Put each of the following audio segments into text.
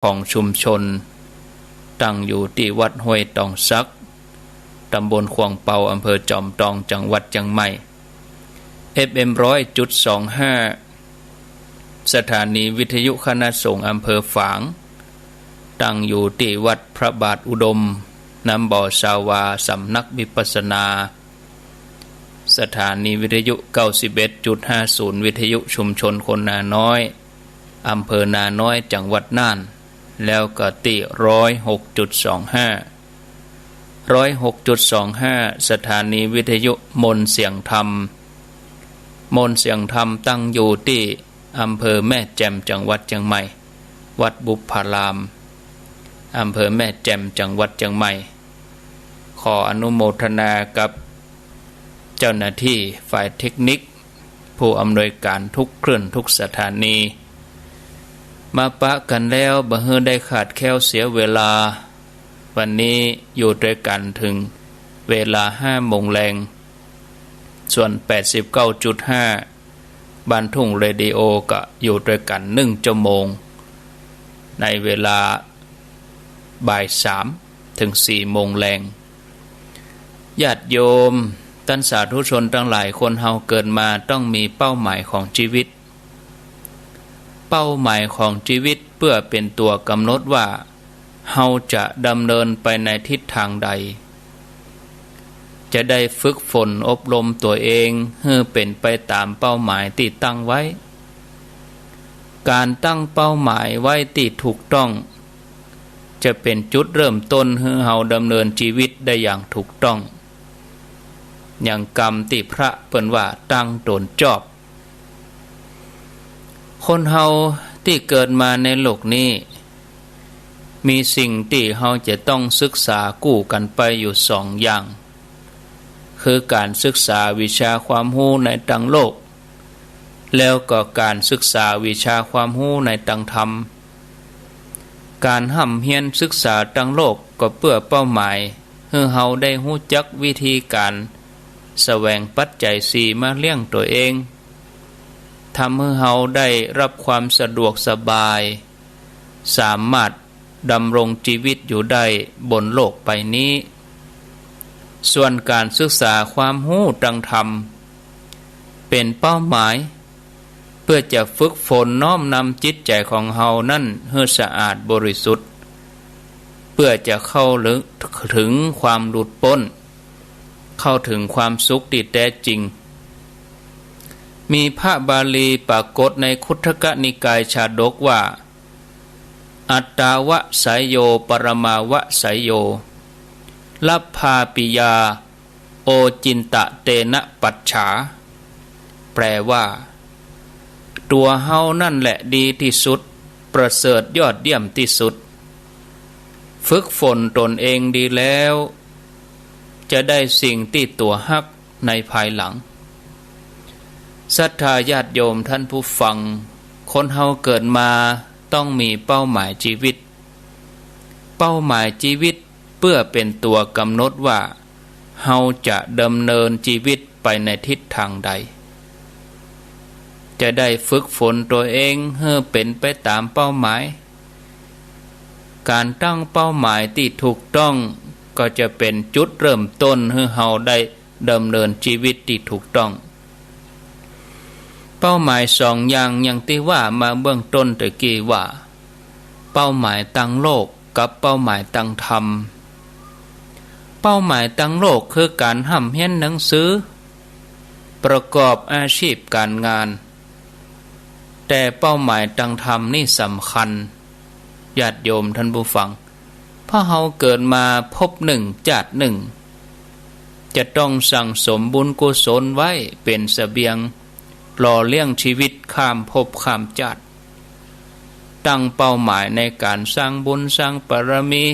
ของชุมชนตั้งอยู่ที่วัดห้วยตองซักตำบลขวางเปาอำเภอจอมทองจังหวัดเชียงใหม่ FM 100.25 สถานีวิทยุคณะสงฆ์อำเภอฝางตั้งอยู่ที่วัดพระบาทอุดมน้ำบ่อสาวาสำนักวิปัสสนาสถานีวิทยุ 91.50 วิทยุชุมชนคนนาน้อยอำเภอนาน้อยจังหวัดน่านแล้วก็ติ 106.25 สถานีวิทยุมนเสียงธรรมมนเสียงธรรมตั้งอยู่ที่อำเภอแม่แจ่มจังหวัดเชียงใหม่วัดบุพารามอำเภอแม่แจ่มจังหวัดเชียงใหม่ขออนุโมทนากับเจ้าหน้าที่ฝ่ายเทคนิคผู้อำนวยการทุกเคลื่อนทุกสถานีมาปะกันแล้วบ่เฮือได้ขาดแคลวเสียเวลาวันนี้อยู่ด้วยกันถึงเวลา 5 โมงแรงส่วน 89.5 บ้านทุ่งเรดิโอก็อยู่ด้วยกัน1 ชั่วโมงในเวลาบ่าย 3 ถึง 4 โมงแรงญาติโยมท่านสาธุชนทั้งหลายคนเฮาเกิดมาต้องมีเป้าหมายของชีวิตเป้าหมายของชีวิตเพื่อเป็นตัวกำหนดว่าเฮาจะดำเนินไปในทิศทางใดจะได้ฝึกฝนอบรมตัวเองให้เป็นไปตามเป้าหมายที่ตั้งไว้การตั้งเป้าหมายไว้ที่ถูกต้องจะเป็นจุดเริ่มต้นให้เฮาดำเนินชีวิตได้อย่างถูกต้องอย่างกรรมที่พระเปิ้นว่าตั้งตนจอบคนเฮาที่เกิดมาในโลกนี้มีสิ่งที่เฮาจะต้องศึกษากู้กันไปอยู่2 อย่างคือการศึกษาวิชาความรู้ในทางโลกแล้วก็การศึกษาวิชาความรู้ในทางธรรมการห้ำเฮียนศึกษาทางโลกก็เพื่อเป้าหมายให้เฮาได้รู้จักวิธีการแสวงปัจจัย4มาเลี้ยงตัวเองทำให้เฮาได้รับความสะดวกสบายสามารถดำรงชีวิตอยู่ได้บนโลกใบนี้ส่วนการศึกษาความรู้ทางธรรมเป็นเป้าหมายเพื่อจะฝึกฝนน้อมนำจิตใจของเฮานั่นให้สะอาดบริสุทธิ์เพื่อจะเข้าถึงความหลุดพ้นเข้าถึงความสุขที่แท้จริงมีพระบาลีปรากฏในคุททกนิกายชาดกว่าอัตตาวะสายโยปรมาวะสายโยลัพพาปิยาโอจินตะเตนะปัจฉาแปลว่าตัวเฮานั่นแหละดีที่สุดประเสริฐยอดเยี่ยมที่สุดฝึกฝนตนเองดีแล้วจะได้สิ่งที่ตัวฮักในภายหลังศรัทธาญาติโยมท่านผู้ฟังคนเฮาเกิดมาต้องมีเป้าหมายชีวิตเป้าหมายชีวิตเพื่อเป็นตัวกำหนดว่าเฮาจะดำเนินชีวิตไปในทิศทางใดจะได้ฝึกฝนตัวเองให้เป็นไปตามเป้าหมายการตั้งเป้าหมายที่ถูกต้องก็จะเป็นจุดเริ่มต้นให้เฮาได้ดำเนินชีวิตที่ถูกต้องเป้าหมาย2 อย่างอย่างที่ว่ามาเบื้องต้นตะกี้ว่าเป้าหมายตั้งโลกกับเป้าหมายตั้งธรรมเป้าหมายตั้งโลกคือการห้ำเฮียนหนังสือประกอบอาชีพการงานแต่เป้าหมายตั้งธรรมนี่สำคัญญาติโยมท่านผู้ฟังเพราะเฮาเกิดมาพบ1 ชาติ 1จะต้องสั่งสมบุญกุศลไว้เป็นเสบียงหล่อเลี้ยงชีวิตข้ามภพข้ามชาติตั้งเป้าหมายในการสร้างบุญสร้างบารมี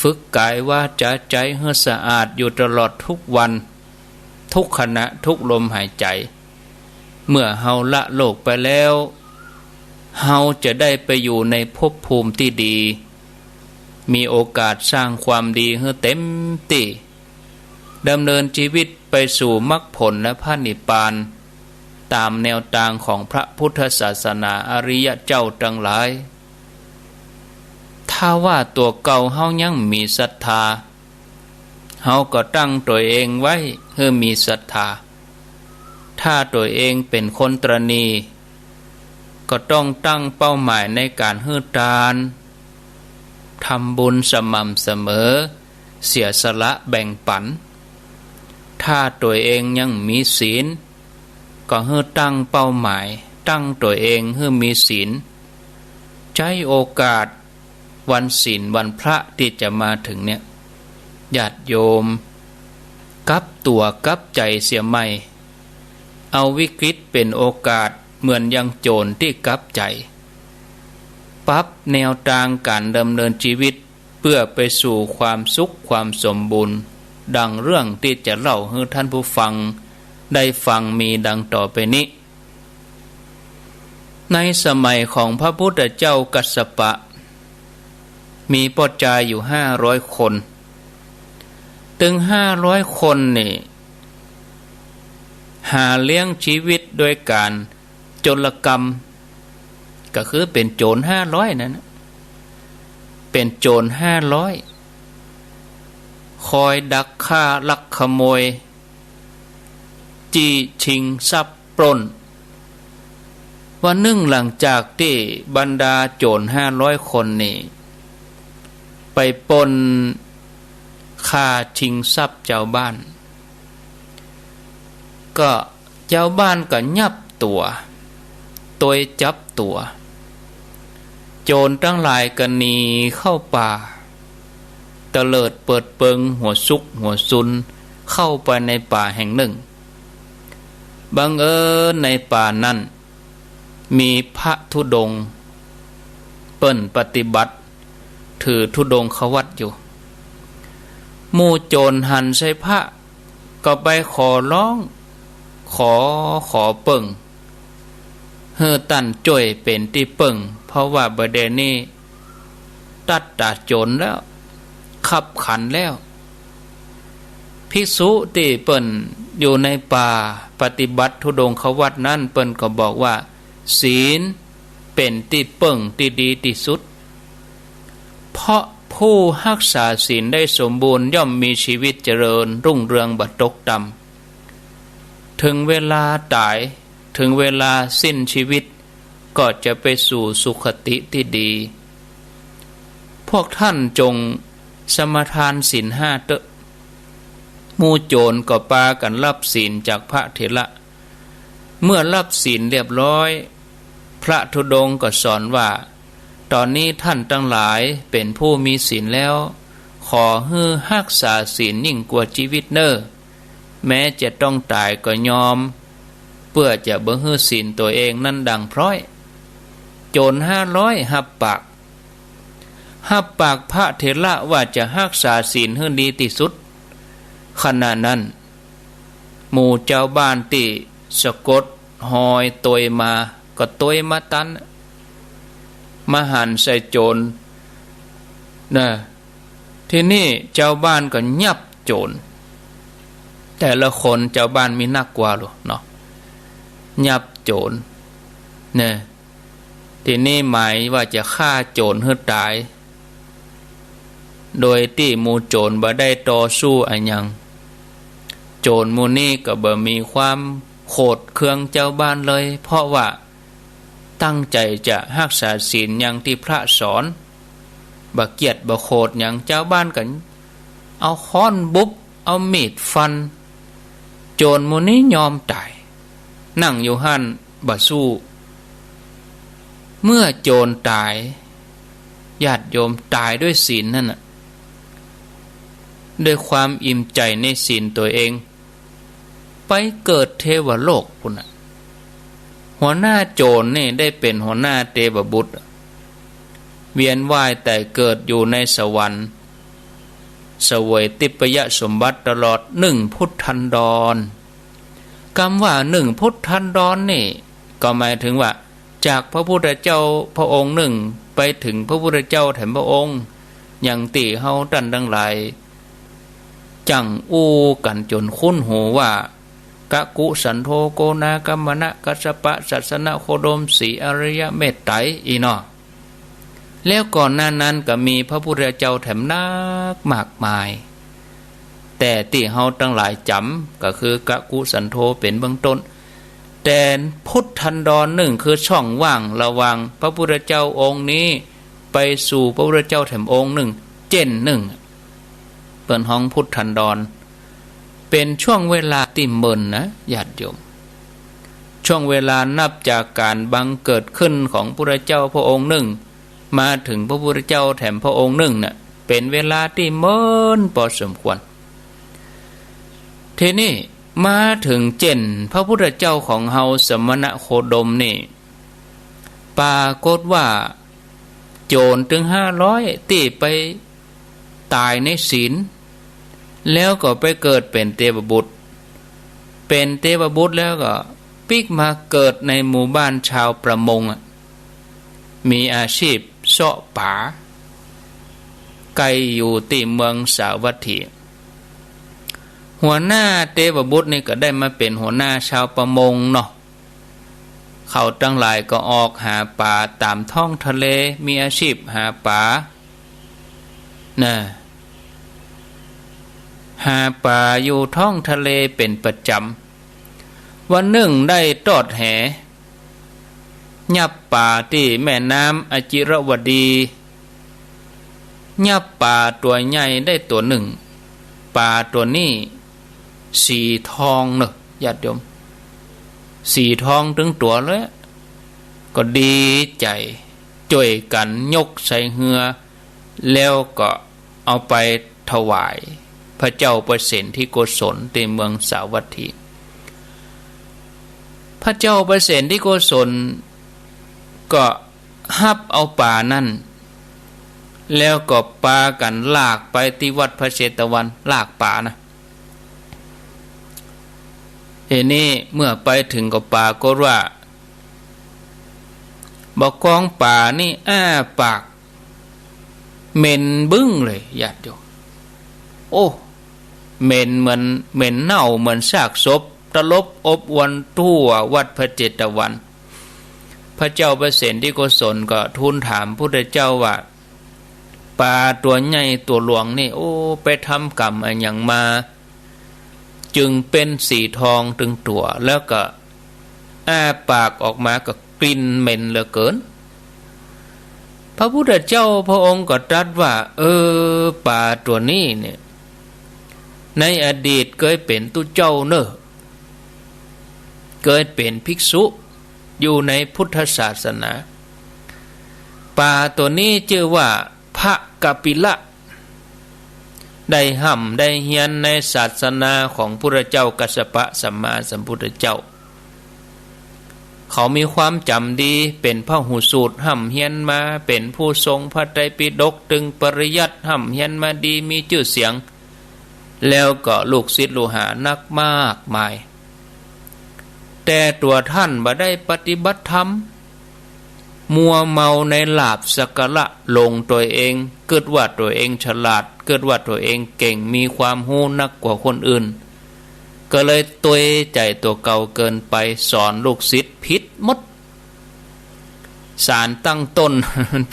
ฝึกกายวาจาใจให้สะอาดอยู่ตลอดทุกวันทุกขณะทุกลมหายใจเมื่อเฮาละโลกไปแล้วเฮาจะได้ไปอยู่ในภพภูมิที่ดีมีโอกาสสร้างความดีให้เต็มที่ดำเนินชีวิตไปสู่มรรคผลและพระนิพพานตามแนวทางของพระพุทธศาสนาอริยเจ้าทั้งหลาย ถ้าว่าตัวเก่าเฮายังมีศรัทธาเฮาก็ตั้งตัวเองไว้ให้มีศรัทธาถ้าตัวเองเป็นคนตรณีก็ต้องตั้งเป้าหมายในการให้ทานทำบุญสม่ำเสมอเสียสละแบ่งปันถ้าตัวเองยังมีศีลก็ให้ตั้งเป้าหมายตั้งตัวเองให้มีศีลใช้โอกาสวันศีลวันพระที่จะมาถึงเนี่ยญาติโยมกลับตัวกลับใจเสียใหม่เอาวิกฤตเป็นโอกาสเหมือนยังโจรที่กลับใจปรับแนวทางการดำเนินชีวิตเพื่อไปสู่ความสุขความสมบูรณ์ดังเรื่องที่จะเล่าให้ท่านผู้ฟังได้ฟังมีดังต่อไปนี้ในสมัยของพระพุทธเจ้ากัสสปะมีปชญ์อยู่500 คนถึง500 คนนี่หาเลี้ยงชีวิตโดยการโจรกรรมก็คือเป็นโจร500นั่นเป็นโจร500คอยดักฆ่าลักขโมยจี้ชิงทรัพย์ปล้นวันหนึ่งหลังจากที่บรรดาโจร500 คนนี่ไปปล้นฆ่าชิงทรัพย์เจ้าบ้านก็เจ้าบ้านก็ยับตัวจับตัวโจรทั้งหลายก็หนีเข้าป่าตะเลิดเปิดเปิงหัวซุกหัวซุนเข้าไปในป่าแห่งหนึ่งบังเอิญในป่านั้นมีพระธุดงค์เปิ้นปฏิบัติถือธุดงควัตอยู่หมู่โจรหันใส่พระก็ไปขอร้องขอเปิ่งเฮือตั้นจ่วยเป็นที่เปิ่งเพราะว่าประเด็นนี้ตัดตาโจรแล้วขับขันแล้วภิกษุที่เปิ้นอยู่ในป่าปฏิบัติธุดงควัตนั้นเปิ้นก็บอกว่าศีลเป็นที่เปิ่งที่ดีที่สุดเพราะผู้รักษาศีลได้สมบูรณ์ย่อมมีชีวิตเจริญรุ่งเรืองบ่ตกต่ำถึงเวลาตายถึงเวลาสิ้นชีวิตก็จะไปสู่สุคติที่ดีพวกท่านจงสมทานศีล5เถอะหมู่โจรก็ปากันรับศีลจากพระเถระเมื่อรับศีลเรียบร้อยพระธุดงค์ก็สอนว่าตอนนี้ท่านทั้งหลายเป็นผู้มีศีลแล้วขอให้รักษาศีลยิ่งกว่าชีวิตเนอแม้จะต้องตายก็ยอมเพื่อจะเบิ่งให้ศีลตัวเองนั้นดังพร้อยโจร500หับปากพระเถระว่าจะรักษาศีลให้ดีที่สุดขณะนั้นหมู่เจ้าบ้านที่สะกดหอยตวยมาก็ตวยมาตันมาหันใส่โจรนะที่นี่เจ้าบ้านก็ยับโจรแต่ละคนเจ้าบ้านมีนักกว่าหรอเนาะยับโจรเนี่ยที่นี่หมายว่าจะฆ่าโจรให้ตายโดยที่หมู่โจรบ่ได้ต่อสู้อันยังโจรหมู่นี้ก็บ่มีความโขดเคืองเจ้าบ้านเลยเพราะว่าตั้งใจจะรักษาศีลอย่างที่พระสอนบ่เกียจบ่โขดอย่างเจ้าบ้านกันเอาค้อนบุบเอามีดฟันโจรหมู่นี้ยอมตายนั่งอยู่หั่นบ่สู้เมื่อโจรตายญาติโยมตายด้วยศีลนั่นน่ะด้วยความอิ่มใจในศีลตัวเองไปเกิดเทวโลกพุ่นน่ะหัวหน้าโจรนี่ได้เป็นหัวหน้าเทวบุตรเวียนว่ายแต่เกิดอยู่ในสวรรค์เสวยทิพยสมบัติตลอด1 พุทธันดรคำว่า1 พุทธันดรนี่ก็หมายถึงว่าจากพระพุทธเจ้าพระองค์หนึ่งไปถึงพระพุทธเจ้าแถมพระองค์อย่างตีเฮาท่านทั้งหลายจังอู้กันจนคุ้นหูว่ากะกุสันโธโกนากัมมณะกัสสปะสัสสนะโคดมสีอริยเมตไตรอีเนาะ แล้วก่อนหน้านั้นก็มีพระพุทธเจ้าแถมนักมากมายแต่ที่เฮาทั้งหลายจำก็คือกะกุสันโธเป็นเบื้องต้นแต่พุทธันดรหนึ่งคือช่องว่างระหว่างพระพุทธเจ้าองค์นี้ไปสู่พระพุทธเจ้าแถมองค์หนึ่งเจนหนึ่งเปิ่นห้องพุทธันดรเป็นช่วงเวลาที่เมินนะญาติโยมช่วงเวลานับจากการบังเกิดขึ้นของพระพุทธเจ้าพระองค์หนึ่งมาถึงพระพุทธเจ้าแถมพระองค์หนึ่งน่ะเป็นเวลาที่เมินพอสมควรทีนี้มาถึงเจนพระพุทธเจ้าของเฮาสมณโคดมนี่ปรากฏว่าโจรถึง500ที่ไปตายในศีลแล้วก็ไปเกิดเป็นเทพบุตรเป็นเทพบุตรแล้วก็ปิกมาเกิดในหมู่บ้านชาวประมงมีอาชีพเสาะป่าไกลอยู่ที่เมืองสาวัตถีหัวหน้าเทพบุตรนี่ก็ได้มาเป็นหัวหน้าชาวประมงเนาะเขาทั้งหลายก็ออกหาปลาตามท้องทะเลมีอาชีพหาปลานะหาปลาอยู่ท้องทะเลเป็นประจำวันหนึ่งได้ตอดแหยับปลาที่แม่น้ำอจิรวดียับปลาตัวใหญ่ได้ตัวหนึ่งปลาตัวนี้สีทองเนอะญาติโยมสีทองถึงตัวเลยก็ดีใจช่วยกันยกใส่เหือแล้วก็เอาไปถวายพระเจ้าประสิทธิโกศลที่เมืองสาวัตถีพระเจ้าประสิทธิโกศลก็ฮับเอาป่านั่นแล้วก็ปากันลากไปที่วัดพระเชตวันลากป่านะนี่เมื่อไปถึงก็ป่าก็ว่าบอกกองป่านี่อ้าปากเหม็นบึ้งเลยญาติโยมโอ้เหม็นเหมือนเหม็นเน่าเหมือนซากศพตลบอบอวนทั่ววัดพระเจตวันพระเจ้าประสิทธิโกศลก็ทูลถามพุทธเจ้าว่าปลาตัวใหญ่ตัวหลวงนี่โอ้ไปทำกรรมอะไรอย่างมาจึงเป็นสีทองถึงตัวแล้วก็อ้าปากออกมาก็กลิ่นเหม็นเหลือเกินพระพุทธเจ้าพระองค์ก็ตรัสว่าปลาตัวนี้เนี่ยในอดีตเคยเป็นตุเจ้าเนอะเคยเป็นภิกษุอยู่ในพุทธศาสนาปลาตัวนี้ชื่อว่าพระกัปปิละได้ห่ำได้เฮียนในศาสนาของพระเจ้ากัสสปะสัมมาสัมพุทธเจ้าเขามีความจำดีเป็นพหูสูตรห่ำเฮียนมาเป็นผู้ทรงพระไตรปิฎกตึงปริยัติห่ำเฮียนมาดีมีชื่อเสียงแล้วก็ลูกศิษย์ลูกหานักมากมายแต่ตัวท่านบ่ได้ปฏิบัติธรรมมัวเมาในลาภสักการะลงตัวเองเกิดว่าตัวเองฉลาดเกิดว่าตัวเองเก่งมีความรู้นักกว่าคนอื่นก็เลยตัวใจตัวเก่าเกินไปสอนลูกศิษย์ผิดหมดสารตั้งต้น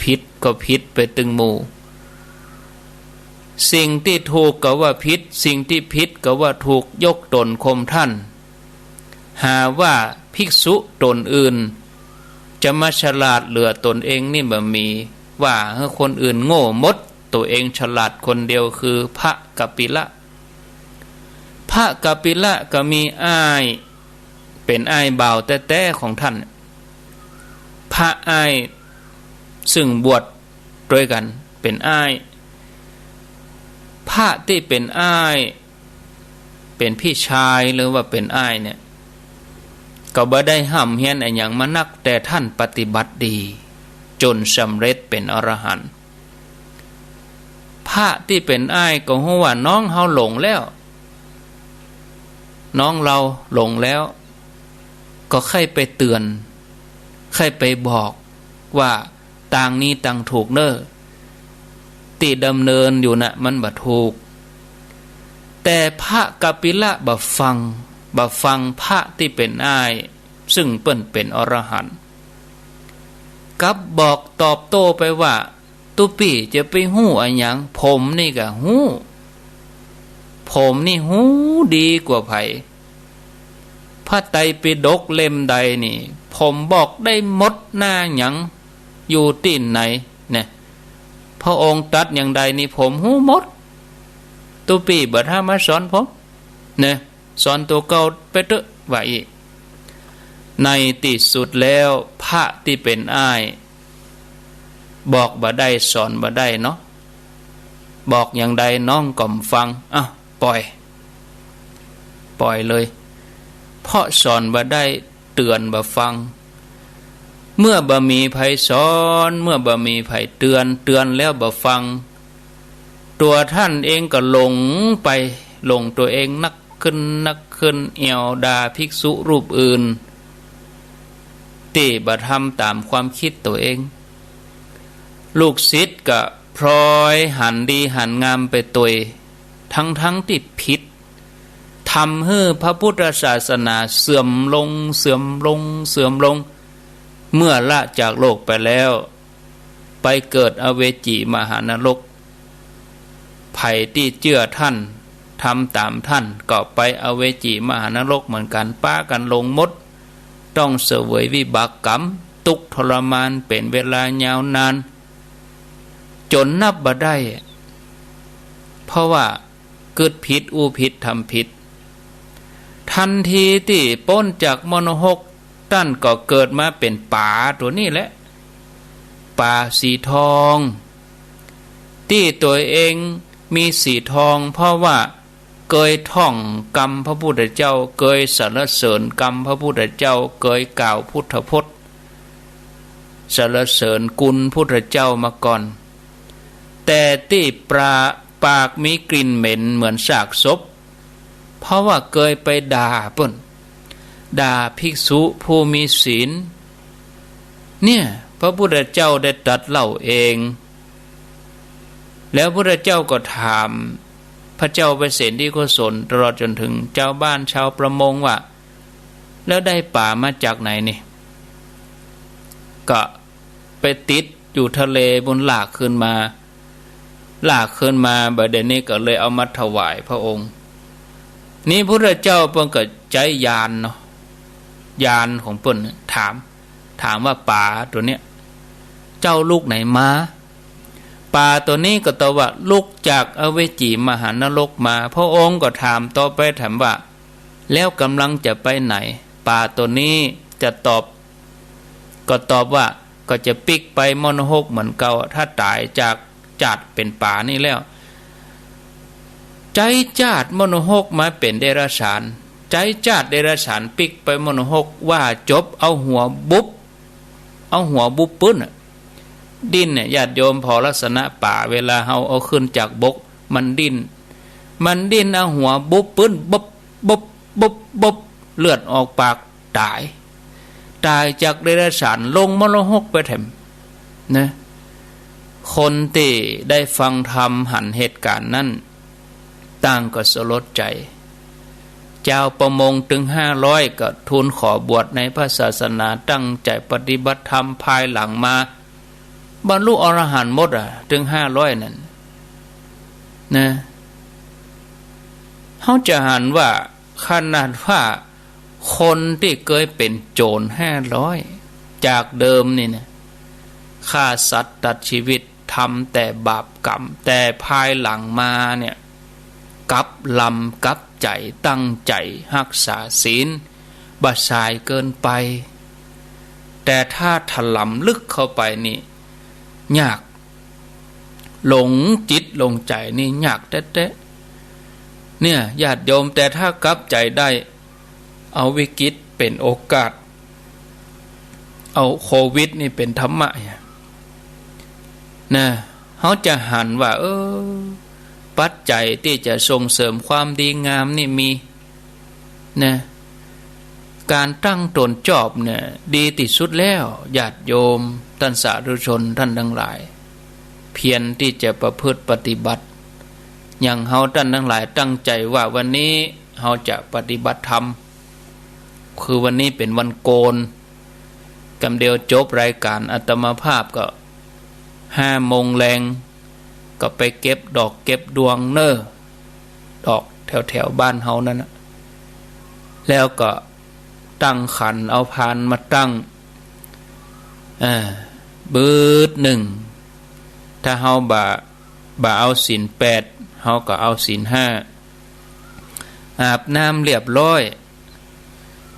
ผิดก็ผิดไปตึงหมู่สิ่งที่ถูกก็ว่าผิดสิ่งที่ผิดก็ว่าถูกยกตนข่มท่านหาว่าภิกษุตนอื่นจะมาฉลาดเหลือตนเองนี่บ่มีว่าให้คนอื่นโง่หมดตัวเองฉลาดคนเดียวคือพระกัปปิละพระกัปปิละก็มีอ้ายเป็นอ้ายบ่าวแต้ๆของท่านพระอ้ายซึ่งบวชด้วยกันเป็นอ้ายพระที่เป็นอ้ายเป็นพี่ชายหรือว่าเป็นอ้ายเนี่ยก็บ่ได้ห้ามเฮียนอะไรอย่างมานักแต่ท่านปฏิบัติดีจนสำเร็จเป็นอรหันต์พระที่เป็นอ้ายก็ฮู้ว่าน้องเฮาหลงแล้วน้องเราหลงแล้วก็ค่อยไปเตือนค่อยไปบอกว่าต่างนี้ต่างถูกเน้อที่ดำเนินอยู่น่ะมันบ่ถูกแต่พระกัปปิละบ่ฟังพระที่เป็นอ้ายซึ่งเปิ้นเป็นอรหันต์กับบอกตอบโต้ไปว่า ตุปี่จะไปหู้อะไรอย่างผมนี่ก็หู้ผมนี่หูดีกว่าไผพระไตรปิฎกเล่มใดนี่ผมบอกได้หมดหน้าหยังอยู่ที่ไหนเนี่ยพระองค์ตรัสอย่างใดนี่ผมหูหมดตุปี่บัดห้ามาสอนผมเนี่ยสอนตัวเก่าไปเถอะว่าอีกในที่สุดแล้วพระที่เป็นอ้ายบอกบ่ได้สอนบ่ได้เนาะบอกอย่างใดน้องก่อมฟังอ้าวปล่อยเลยเพราะสอนบ่ได้เตือนบ่ฟังเมื่อบ่มีไผสอนเมื่อบ่มีไผเตือนแล้วบ่ฟังตัวท่านเองก็หลงไปหลงตัวเองนักขึ้นเอวดาภิกษุรูปอื่นที่บ่ทำตามความคิดตัวเองลูกศิษย์ก็พลอยหันดีหันงามไปตัวทั้งที่ผิดทำให้พระพุทธศาสนาเสื่อมลงเมื่อละจากโลกไปแล้วไปเกิดอเวจีมหานรกไผ่ที่เชื่อท่านทำตามท่านก็ไปอเวจีมหานรกเหมือนกันป้ากันลงมดต้องเสวยวิบากกรรมทุกข์ทรมานเป็นเวลายาวนานจนนับบ่ได้เพราะว่าเกิดผิดอูผิดทำผิดทันทีที่พ้นจากมโนหกท่านก็เกิดมาเป็นป่าตัวนี้แหละป่าสีทองที่ตัวเองมีสีทองเพราะว่าเคยท่องกรรมพระพุทธเจ้าเคยสรรเสริญกรรมพระพุทธเจ้าเคยกล่าวพุทธพจน์สรรเสริญคุณพุทธเจ้ามาก่อนแต่ที่ปากมีกลิ่นเหม็นเหมือนซากศพเพราะว่าเคยไปด่าเปิ้นด่าภิกษุผู้มีศีลเนี่ยพระพุทธเจ้าได้ตรัสเล่าเองแล้วพระพุทธเจ้าก็ถามพระเจ้าเปรตที่โกศลตลอดจนถึงเจ้าบ้านชาวประมงว่าแล้วได้ป่ามาจากไหนนี่ก็ไปติดอยู่ทะเลบนลากขึ้นมาบัดนี้ก็เลยเอามาถวายพระองค์นี่พระเจ้าเพิ่นก็ใจญาณเนาะญาณของเพิ่นถามว่าป่าตัวเนี้ยเจ้าลูกไหนมาป่าตัวนี้ก็ตอบว่าลูกจากอเวจีมหานรกมาพระองค์ก็ถามต่อไปถามว่าแล้วกำลังจะไปไหนป่าตัวนี้จะตอบว่าก็จะปิกไปมโนหกเหมือนเก่าถ้าตายจากจัดเป็นป่านี่แล้วใจจาดมโนหกมาเป็นเดรัจฉานใจจาดเดรัจฉานปิกไปมโนหกว่าจบเอาหัวบุบปื้นดิ้นเนี่ยญาติโยมพอลักษณะป่าเวลาเอาขึ้นจากบกมันดิ้นเอาหัวบุบปื้นบบเลือดออกปากตายจากเดรัจฉานลงมโนหกไปแถมนะคนที่ได้ฟังธรรมหันเหตุการณ์นั้นต่างก็สลดใจเจ้าประมงถึง500ก็ทูลขอบวชในพระศาสนาตั้งใจปฏิบัติธรรมภายหลังมาบรรลุอรหันต์หมดถึง500นั่นนะเขาจะหันว่าขนาดว่าคนที่เคยเป็นโจร500จากเดิมนี่นะฆ่าสัตว์ตัดชีวิตทำแต่บาปกรรมแต่ภายหลังมาเนี่ยกับใจตั้งใจรักษาศีลบ่สายเกินไปแต่ถ้าถลำลึกเข้าไปนี่ยากหลงจิตหลงใจนี่ยากแท้ๆเนี่ยญาติโยมแต่ถ้ากลับใจได้เอาวิกฤตเป็นโอกาสเอาโควิดนี่เป็นธรรมะนะเขาจะหันว่าปัจจัยที่จะส่งเสริมความดีงามนี่มีนะการตั้งตนจอบเนี่ยดีที่สุดแล้วญาติโยมท่านสาธุชนท่านทั้งหลายเพียรที่จะประพฤติปฏิบัติอย่างเฮาท่านทั้งหลายตั้งใจว่าวันนี้เฮาจะปฏิบัติธรรมคือวันนี้เป็นวันโกนกำเดียวจบรายการอาตมาภาพก็ 5 โมงแรงก็ไปเก็บดอกเก็บดวงเน้อดอกแถวบ้านเฮานั่นนะแล้วก็ตั้งขันเอาพานมาตั้งบืดหนึ่งถ้าเฮาบ่เอาศีล8เฮาก็เอาศีล5อาบน้ำเรียบร้อย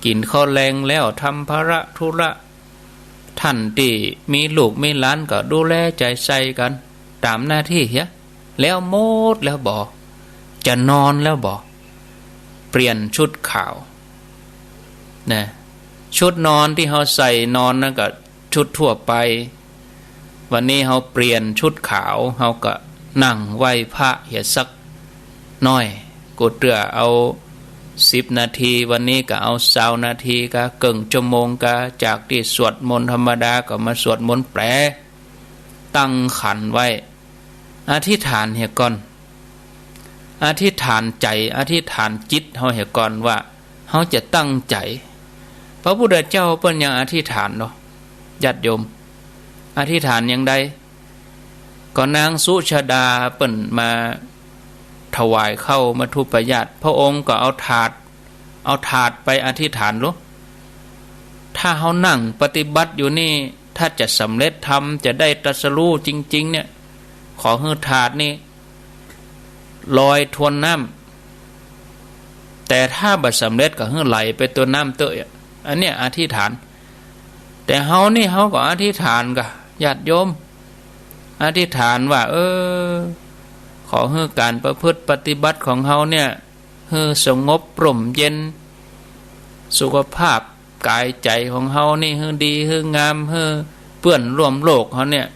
กินข้าวแรงแล้วทำภาระธุระท่านที่มีลูกมีหลานก็ดูแลใจใส่กันตามหน้าที่เฮียแล้วหมดแล้วบ่จะนอนแล้วบ่เปลี่ยนชุดขาวนะชุดนอนที่เฮาใส่นอนนั่นก็ชุดทั่วไปวันนี้เฮาเปลี่ยนชุดขาวเฮาก็นั่งไหว้พระเฮียสักน้อยกูเตื้อเอา10 นาทีวันนี้ก็เอา20 นาทีก็เกิงชั่วโมงก็จากที่สวดมนต์ธรรมดาก็มาสวดมนต์แปลตั้งขันไว้อธิษฐานเฮียก่อนอธิษฐานใจอธิษฐานจิตเฮาเฮียก่อนว่าเฮาจะตั้งใจพระพุทธเจ้าเปิ้นยังอธิษฐานเนาะญาติโยมอธิษฐานอย่างใดก็นางสุชาดาเปิ้นมาถวายเข้ามาทุปญาติพระองค์ก็เอาถาดไปอธิษฐานลูกถ้าเฮานั่งปฏิบัติอยู่นี่ถ้าจะสำเร็จธรรมจะได้ตรัสรู้จริงๆเนี่ยขอให้ถาดนี่ลอยทวนน้ำแต่ถ้าบัดสำเร็จก็ให้ไหลไปตัวน้ำเตอะอันเนี้ยอธิษฐานแต่เฮานี่เฮาก็อธิษฐานกะญาติโยมอธิษฐานว่าขอให้การประพฤติปฏิบัติของเฮาเนี่ยให้สงบปร่มเย็นสุขภาพกายใจของเฮานี่ให้ดีให้งามให้เปื้อนร่วมโลกเฮาเนี่ย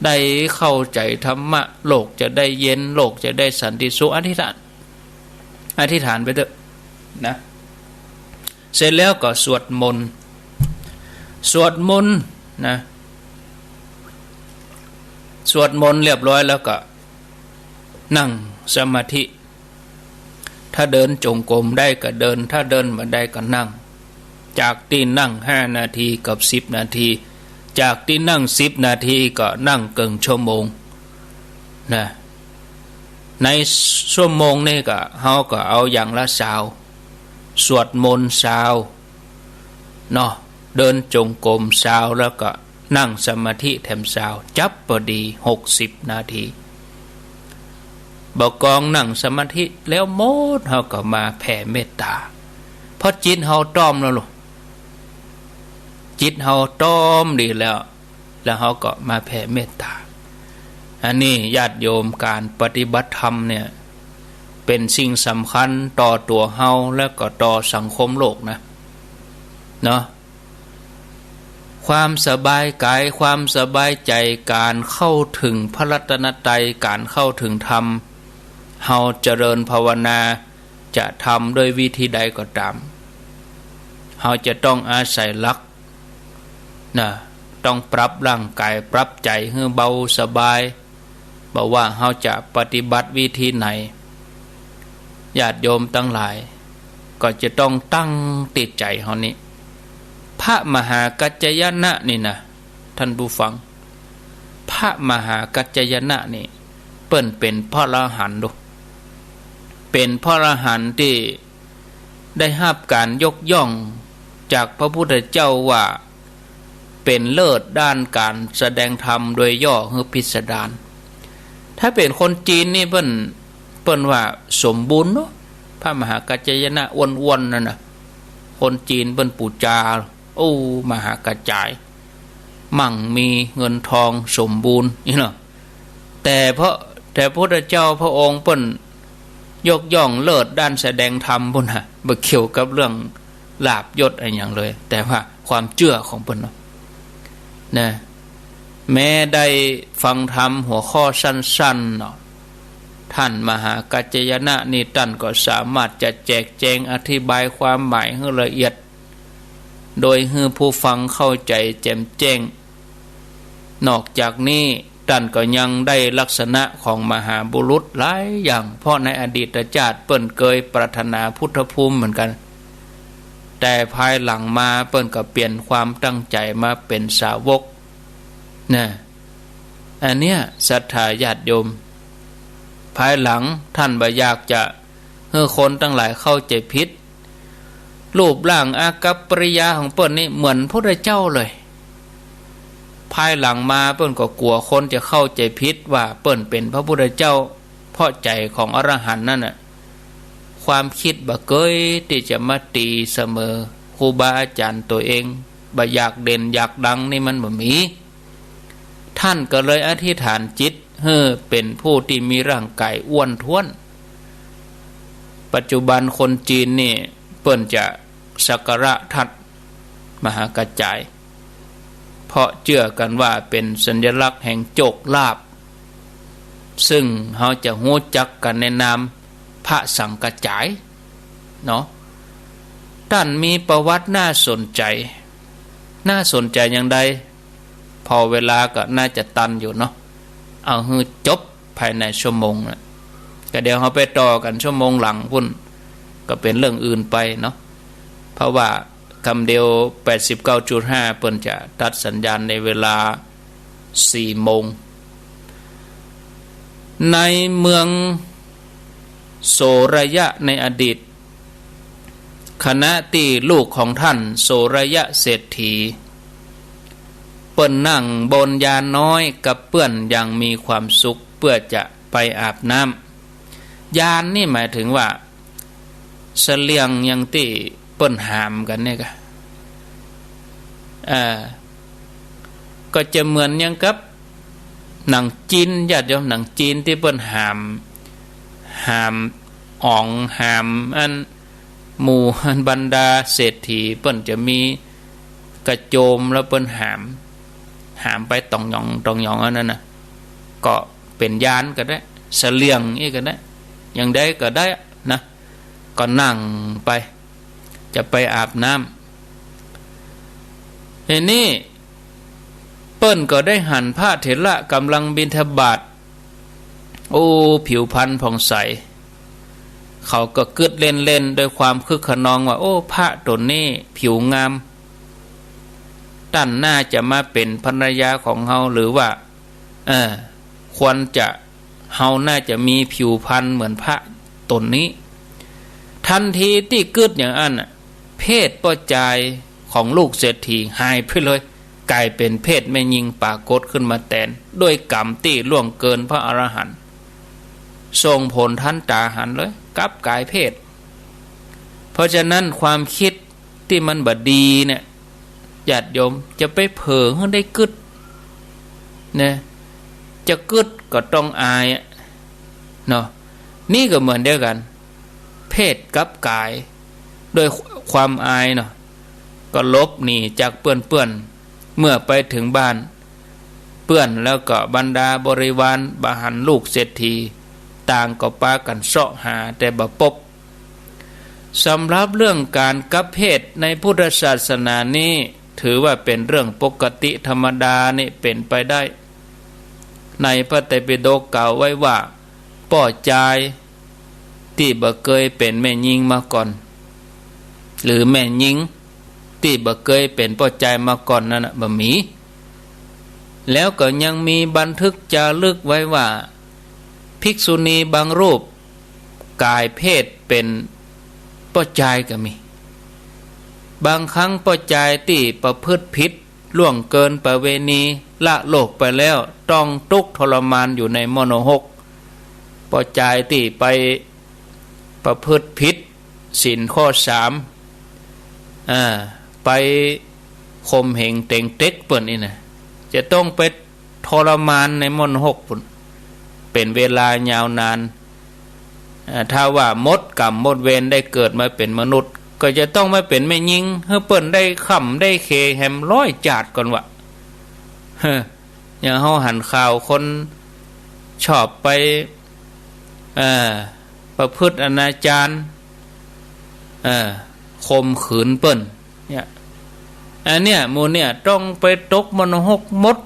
ได้เข้าใจธรรมะโลกจะได้เย็นโลกจะได้สันติสุขอธิษฐานไปเถอะนะเสร็จแล้วก็สวดมนต์นะสวดมนต์เรียบร้อยแล้วก็นั่งสมาธิถ้าเดินจงกรมได้ก็เดินถ้าเดินมาได้ก็นั่งจากที่นั่ง5 นาทีกับ10 นาทีจากที่นั่ง10 นาทีก็นั่งเกินชั่วโมงนะในชั่วโมงนี้ก็เฮาก็เอาอย่างละ20สวดมนต์20เนาะเดินจงกรม20แล้วก็นั่งสมาธิแถม20จับพอดี60 นาทีบอกกองนั่งสมาธิแล้วหมดเฮาก็มาแผ่เมตตาเพราะจิตเฮาต้อมแล้วลูกจิตเฮาต้อมดีแล้วเฮาก็มาแผ่เมตตาอันนี้ญาติโยมการปฏิบัติธรรมเนี่ยเป็นสิ่งสำคัญต่อตัวเฮาและก็ต่อสังคมโลกนะเนาะความสบายกายความสบายใจการเข้าถึงพระรัตนตรัยการเข้าถึงธรรมเฮาเจริญภาวนาจะทำด้วยวิธีใดก็ตามเฮาจะต้องอาศัยหลักนะต้องปรับร่างกายปรับใจให้เบาสบายบอกว่าเฮาจะปฏิบัติวิธีไหนญาติโยมทั้งหลายก็จะต้องตั้งติดใจเฮานี้พระมหากัจจยนะนี่นะท่านผู้ฟังพระมหากัจจยนะนี่เปิ้นเป็นพระอรหันต์ดูเป็นพระอรหันต์ที่ได้รับการยกย่องจากพระพุทธเจ้าว่าเป็นเลิศด้านการแสดงธรรมโดยย่อหรือพิสดารถ้าเป็นคนจีนนี่เปิ้นว่าสมบูรณ์เนาะพระมหากัจจยนะอ้วนๆนั่นน่ะคนจีนเปิ้นปูจามหากระจายมั่งมีเงินทองสมบูรณ์นี่เนาะแต่พระพุทธเจ้าพระองค์เปิ้นยกย่องเลิศด้านแสดงธรรมพุ่นน่ะบ่เกี่ยวกับเรื่องลาภยศอะไรอย่างเลยแต่ว่าความเชื่อของเปิ้นเนาะนะแม้ได้ฟังธรรมหัวข้อสั้นๆเนาะท่านมหากัจจยนะนี่ท่านก็สามารถจะแจกแจงอธิบายความหมายให้ละเอียดโดยให้ผู้ฟังเข้าใจแจ่มแจ้งนอกจากนี้ท่านก็ยังได้ลักษณะของมหาบุรุษหลายอย่างเพราะในอดีตชาติเปิ้นเคยปรารถนาพุทธภูมิเหมือนกันแต่ภายหลังมาเปิ้นก็เปลี่ยนความตั้งใจมาเป็นสาวก นะอันเนี้ยศรัทธาญาติโยมภายหลังท่านบ่อยากจะให้คนทั้งหลายเข้าใจผิดรูปร่างอากัปปริยาของเปิ้นนี่เหมือนพระพุทธเจ้าเลยภายหลังมาเปิ้นก็กลัวคนจะเข้าใจผิดว่าเปิ้นเป็นพระพุทธเจ้าเพราะใจของอรหันต์นั่นน่ะความคิดบ่เคยที่จะมาตีเสมอครูบาอาจารย์ตัวเองบ่อยากเด่นอยากดังนี่มันบ่มีท่านก็เลยอธิษฐานจิตเป็นผู้ที่มีร่างกายอ้วนท้วนปัจจุบันคนจีนนี่เปิ้นจะสักการะทัดมหากระจายเพราะเชื่อกันว่าเป็นสัญลักษณ์แห่งโชคลาภซึ่งเราจะรู้จักกันในนามพระสังกระจายเนาะท่านมีประวัติน่าสนใจอย่างใดพอเวลาก็น่าจะตันอยู่เนาะเอาให้จบภายในชั่วโมงนะก็เดี๋ยวเราไปต่อกันชั่วโมงหลังพุ่นก็เป็นเรื่องอื่นไปเนาะเพราะว่าคำเดียว 89.5 เปิ้นจะตัดสัญญาณในเวลา 4 โมงในเมืองโสระยะในอดีตขณะที่ลูกของท่านโสระยะเศรษฐีเปิ้นนั่งบนยานน้อยกับเปื้อนอย่างมีความสุขเพื่อจะไปอาบน้ำยานนี่หมายถึงว่าเสลียงยังที่เปิ้นหามกันเนี่ยก็จะเหมือนอย่างกับหนังจีนญาติโยมหนังจีนที่เปิ้นหามอ่องหามอันหมู่อันบรรดาเศรษฐีเปิ้นจะมีกระโจมแล้วเปิ้นหามไปตองหยองอันนั้นน่ะก็เป็นยานก็ได้เสลียงอีกก็ได้อย่างใดก็ได้นะก็นั่งไปจะไปอาบน้ำทีนี้เปิ้นก็ได้หันพระเถระกำลังบิณฑบาตโอ้ผิวพรรณผ่องใสเขาก็กึดเล่นๆด้วยความคึกขนองว่าโอ้พระตนนี้ผิวงามท่านน่าจะมาเป็นภรรยาของเฮาหรือว่าควรจะเฮาน่าจะมีผิวพรรณเหมือนพระตนนี้ทันทีที่กึดอย่างนั้นเพศป้อใจของลูกเศรษฐีหายไปเลยกลายเป็นเพศแม่หญิงปรากฏขึ้นมาแทนด้วยกรรมที่ล่วงเกินพระอรหันต์ส่งผลทันตาหันเลยกลับกลายเพศเพราะฉะนั้นความคิดที่มันบดีเนี่ยญาติโยมจะไปเผลอให้ได้กึดเนี่ยจะกึดก็ต้องอายเนาะนี่ก็เหมือนเดียวกันเพศกับกายด้วยความอายเนาะก็ลบหนีจากเปื้อนเมื่อไปถึงบ้านเปื้อนแล้วก็บรรดาบริวารบาหันลูกเศรษฐีต่างก็ปากันเสาะหาแต่บ่พบสำหรับเรื่องการกับเพศในพุทธศาสนานี้ถือว่าเป็นเรื่องปกติธรรมดานี่เป็นไปได้ในพระไตรปิฎกกล่าวไว้ว่าป้อใจที่บ่เคยเป็นแม่หญิงมาก่อนหรือแม่หญิงที่บ่เคยเป็นป้อใจมาก่อนนั่นน่ะบ่มีแล้วก็ยังมีบันทึกจารึกไว้ว่าภิกษุณีบางรูปกายเพศเป็นป้อใจก็มีบางครั้งป้อใจที่ประพฤติผิดล่วงเกินประเวณีละโลกไปแล้วต้องทุกข์ทรมานอยู่ในมโนหกป้อใจที่ไปประพฤติผิดศีลข้อ 3ไปข่มเหงเต็งเต็กเปิ้นนี่นะจะต้องไปทรมานในมโนหกปุ่นเป็นเวลายาวนานถ้าว่ามดกรรมมดเวรได้เกิดมาเป็นมนุษย์ก็จะต้องมาเป็นแม่หญิงเฮ้เปิ้นได้ค่ำได้เคแฮมร้อยจาดก่อนวะอย่างเฮาหันข่าวคนชอบไปประพฤติอนาจารข่มขืนเปิ้นเนี่ยอันเนี้ยหมู่เนี่ยต้องไปตกมโนหกมด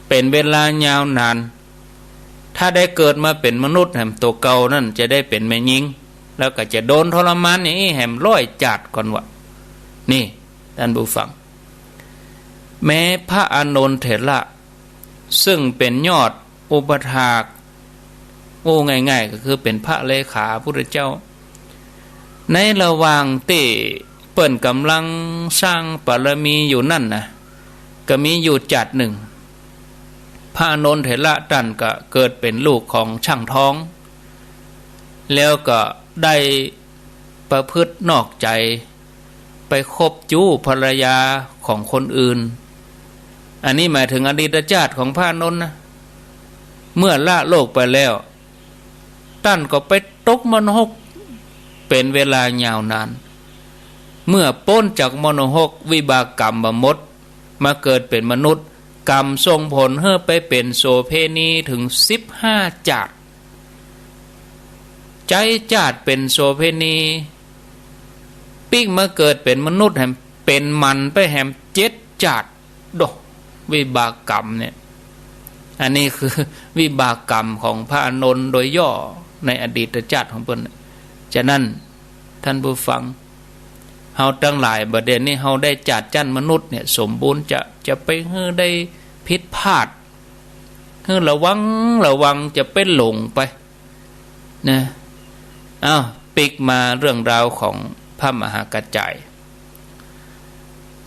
เป็นเวลายาวนานถ้าได้เกิดมาเป็นมนุษย์แห่งตัวเก่านั่นจะได้เป็นแม่หญิงแล้วก็จะโดนทรมานอย่างนี้แห่งร้อยจาดก่อนวะนี่ท่านผู้ฟัง แม้พระอานนท์เถระซึ่งเป็นยอดอุปถากง่ายๆก็คือเป็นพระเลขาพุทธเจ้าในระหว่างที่เปิ้นกำลังสร้างบารมีอยู่นั่นนะก็มีอยู่จัดหนึ่งพระอานนท์เถระท่านก็เกิดเป็นลูกของช่างท้องแล้วก็ได้ประพฤตินอกใจไปคบจู้ภรรยาของคนอื่นอันนี้หมายถึงอดีตชาติของพระอานนท์นะเมื่อละโลกไปแล้วท่านก็ไปตกมรณกเป็นเวลายาวนานเมื่อพ้นจากมรณกวิบากกรรมหมดมาเกิดเป็นมนุษย์กรรมส่งผลให้ไปเป็นโสเพณีถึง15 จาติใจจาติเป็นโสเพณีปิ๊กมาเกิดเป็นมนุษย์แหมเป็นมันไปแหม7 จาติโดวิบากกรรมเนี่ยอันนี้คือวิบากกรรมของพระอานนท์โดยย่อในอดีตชาติของเพิ่นฉะนั้นท่านผู้ฟังเฮาทั้งหลายบัดเดี๋ยวนี้เฮาได้จัดจั่นมนุษย์เนี่ยสมบูรณ์จะไปให้ได้ผิดพลาดให้ระวังจะเป็นหลงไปนะปิกมาเรื่องราวของพระมหากัจจาย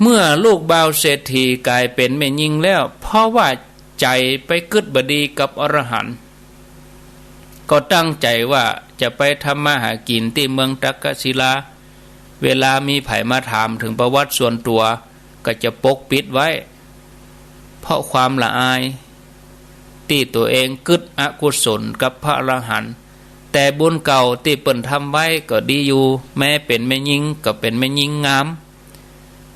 เมื่อลูกบ่าวเศรษฐีกลายเป็นแม่หญิงแล้วเพราะว่าใจไปกึดบดีกับอรหันต์ก็ตั้งใจว่าจะไปทำมาหากินที่เมืองตักกศิลาเวลามีไผมาถามถึงประวัติส่วนตัวก็จะปกปิดไว้เพราะความละอายที่ตัวเองกึดอกุศลกับพระอรหันต์แต่บุญเก่าที่เปิ้นทำไว้ก็ดีอยู่แม้เป็นแม่หญิงก็เป็นแม่หญิงงาม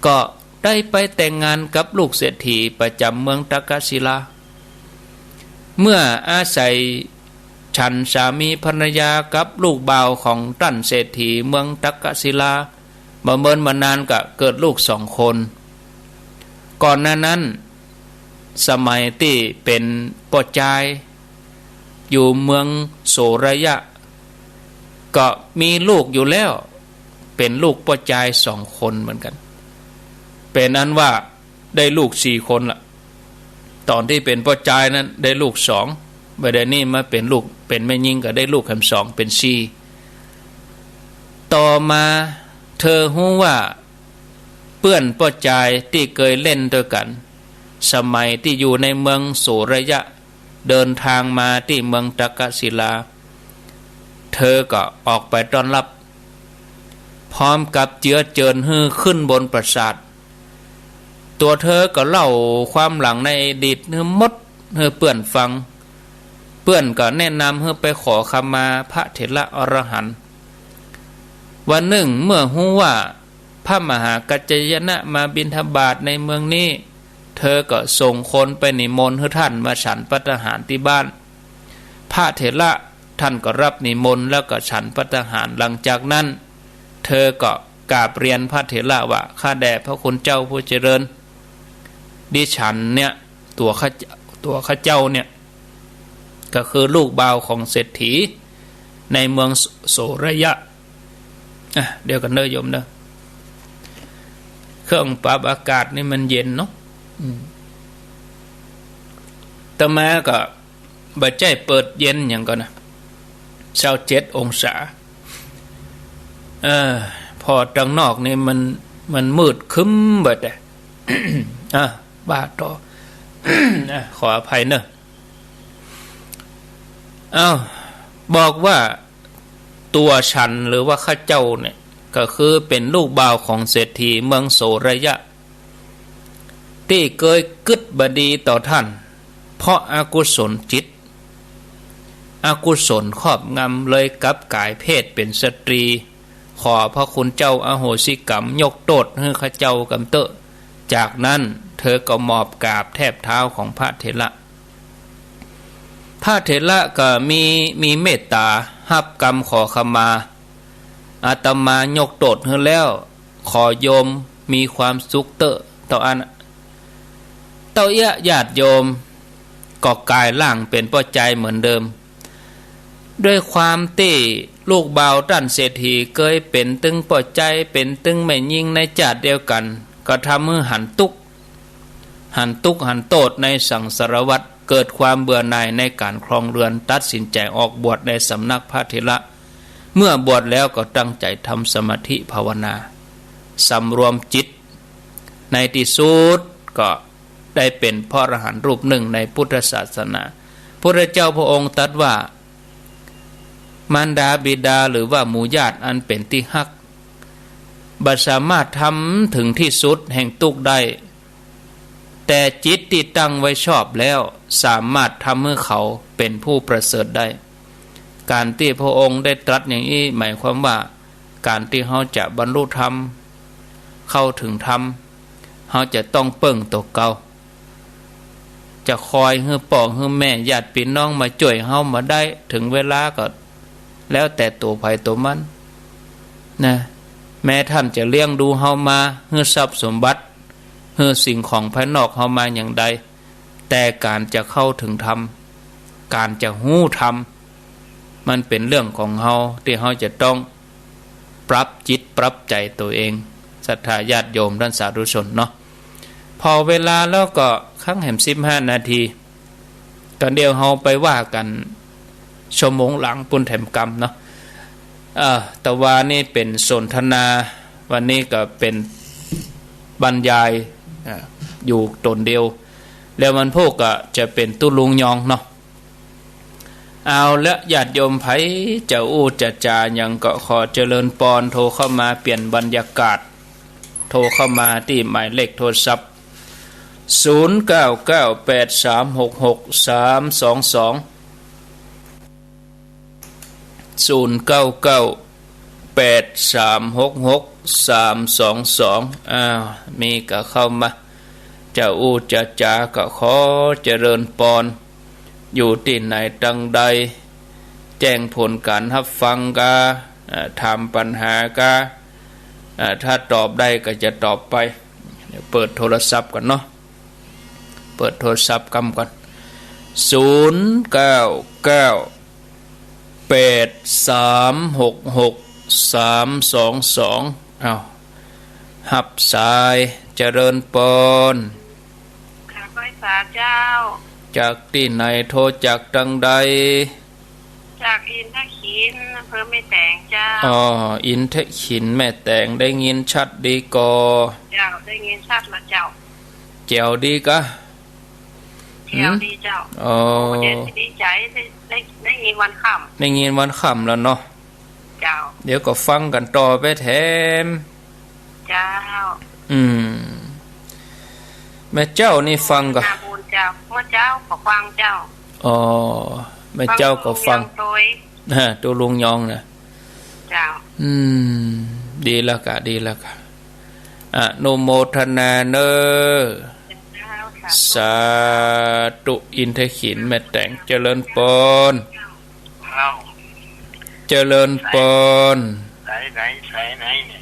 ก็ได้ไปแต่งงานกับลูกเศรษฐีประจำเมืองตักกศิลาเมื่ออาศัยฉันสามีภรรยากับลูกบ่าวของท่านเศรษฐีเมืองตักกศิลาบ่เมินมานานก็เกิดลูก2 คนก่อนหน้านั้นสมัยที่เป็นป่อจายอยู่เมืองโสระยะก็มีลูกอยู่แล้วเป็นลูกป่อจาย2 คนเหมือนกันเป็นนั้นว่าได้ลูก4 คนละตอนที่เป็นป่อจายนั้นได้ลูก2บัดนี้มาเป็นลูกเป็นแม่หญิงก็ได้ลูกแค่2เป็น4ต่อมาเธอรู้ว่าเพื่อนป่อจายที่เคยเล่นด้วยกันสมัยที่อยู่ในเมืองโสระยะเดินทางมาที่เมืองตักกศิลาเธอก็ออกไปต้อนรับพร้อมกับเจือเจิญฮือขึ้นบนปราสาทตัวเธอก็เล่าความหลังในอดีตให้หมดให้เพื่อนฟังเพื่อนก็แนะนำให้ไปขอขมาพระเถระอรหันต์วันหนึ่งเมื่อฮู้ว่าพระมหากัจจยนะมาบิณฑบาตในเมืองนี้เธอก็ส่งคนไปนิมนต์ให้ท่านมาฉันภัตตาหารที่บ้านพระเถระท่านก็รับนิมนต์แล้วก็ฉันภัตตาหารหลังจากนั้นเธอก็กราบเรียนพระเถระว่าข้าแด่พระคุณเจ้าผู้เจริญดิฉันเนี่ยตัวข้าเจ้าเนี่ยก็คือลูกบ่าวของเศรษฐีในเมืองโสระยะเดี๋ยวกันเด้อโยมเด้อเครื่องปรับอากาศนี่มันเย็นเนาะต่อมาก็บัดใจเปิดเย็นอย่างก่อนนะ27 องศาพอทางนอกนี่มันมืดครึ้มเบิดบ้าต่อ ขออภัยเนอะบอกว่าตัวฉันหรือว่าข้าเจ้าเนี่ยก็คือเป็นลูกบ่าวของเศรษฐีเมืองโสระยะที่เคยกึดบดีต่อท่านเพราะอากุศลจิตอากุศลครอบงำเลยกลับกายเพศเป็นสตรีขอพระคุณเจ้าอโหสิกรรมยกโทษให้ข้าเจ้ากำเตอะจากนั้นเธอก็มอบกราบแทบเท้าของพระเถระพระเถระก็มีเมตตาหับกรรมขอขมาอาตมายกโทษให้แล้วขอโยมมีความสุขเตอะต่ออันเต้าเอี้ยญาติโยมก็กายล่างเป็นป้อใจเหมือนเดิมด้วยความที่ลูกบ่าวท่านเศรษฐีเคยเป็นตึงป้อใจเป็นตึงแม่หญิงในจาติเดียวกันก็ทำให้หันตุก หันตุกหันโตดในสังสารวัฏเกิดความเบื่อหน่ายในการครองเรือนตัดสินใจออกบวชในสำนักพระเถระเมื่อบวชแล้วก็ตั้งใจทำสมาธิภาวนาสำรวมจิตในที่สุดก็ได้เป็นพระอรหันต์รูปหนึ่งในพุทธศาสนาพระเจ้าพระองค์ตรัสว่ามารดาบิดาหรือว่าหมู่ญาติอันเป็นที่ฮักบ่สามารถทำถึงที่สุดแห่งทุกข์ได้แต่จิตที่ตั้งไว้ชอบแล้วสามารถทำให้เขาเป็นผู้ประเสริฐได้การที่พระองค์ได้ตรัสอย่างนี้หมายความว่าการที่เขาจะบรรลุธรรมเข้าถึงธรรมเขาจะต้องเปิ่งตัวเก่าจะคอยให้พ่อให้แม่ญาติพี่น้องมาช่วยเขามาได้ถึงเวลาก็แล้วแต่ตัวภัยตัวมันนะแม้ท่านจะเลี้ยงดูเฮามาให้ทรัพย์สมบัติให้สิ่งของภายนอกเฮามาอย่างใดแต่การจะเข้าถึงธรรมการจะหู้ธรรมมันเป็นเรื่องของเฮาที่เฮาจะต้องปรับจิตปรับใจตัวเองศรัทธาญาติโยมท่านสาธุชนเนาะพอเวลาแล้วก็ครั้งแห่ง15 นาทีกันเดียวเฮาไปว่ากันชั่วโมงหลังปุณแถมกรรมเนาะแต่ว่านี่เป็นสนทนาวันนี้ก็เป็นบรรยายอยู่ตนเดียวแล้วมันพวกก็จะเป็นตุลุงยองเนาะเอาละญาติโยมไผจะอู้จะจาอย่างก็ขอเจริญปอนโทรเข้ามาเปลี่ยนบรรยากาศโทรเข้ามาที่หมายเลขโทรศัพท์0998366322 0998366322มีก็เข้ามาจะอู้จะจาก็ขอเจริญปอนอยู่ที่ไหนตังใดแจ้งผลการรับฟังกาถามปัญหากาถ้าตอบได้ก็จะตอบไปเดี๋ยวเปิดโทรศัพท์ก่อนเนาะเปิดโทรศัพท์กำก่อน0998366322อ้าวหับสายเจริญปอนข้าพเจ้าเจ้าจากที่ไหนโทรจากตังใดจากอินทขินอำเภอแม่แตงเจ้าอินทขินแม่แตงได้ยินชัดดีกอเจ้าได้ยินชัดละเจ้าแจ๋วดีกะแจ๋วดีเจ้าเดี๋ยวดีใจได้ยินวันค่ำได้ยินวันค่ำแล้วเนาะเจ้าเดี๋ยวก็ฟังกันต่อไปแถมเจ้าแม่เจ้านี่ฟังก็เจ้าเมื่อเจ้าก็ฟังเจ้าแม่เจ้าก็ฟังตัวลุงยองนะเจ้าดีแล้วกะดีแล้วกะอนุโมทนาเนอสาธุอินทขินแม่แต่งเจริญปอนเจริญปอนไหนเนี่ย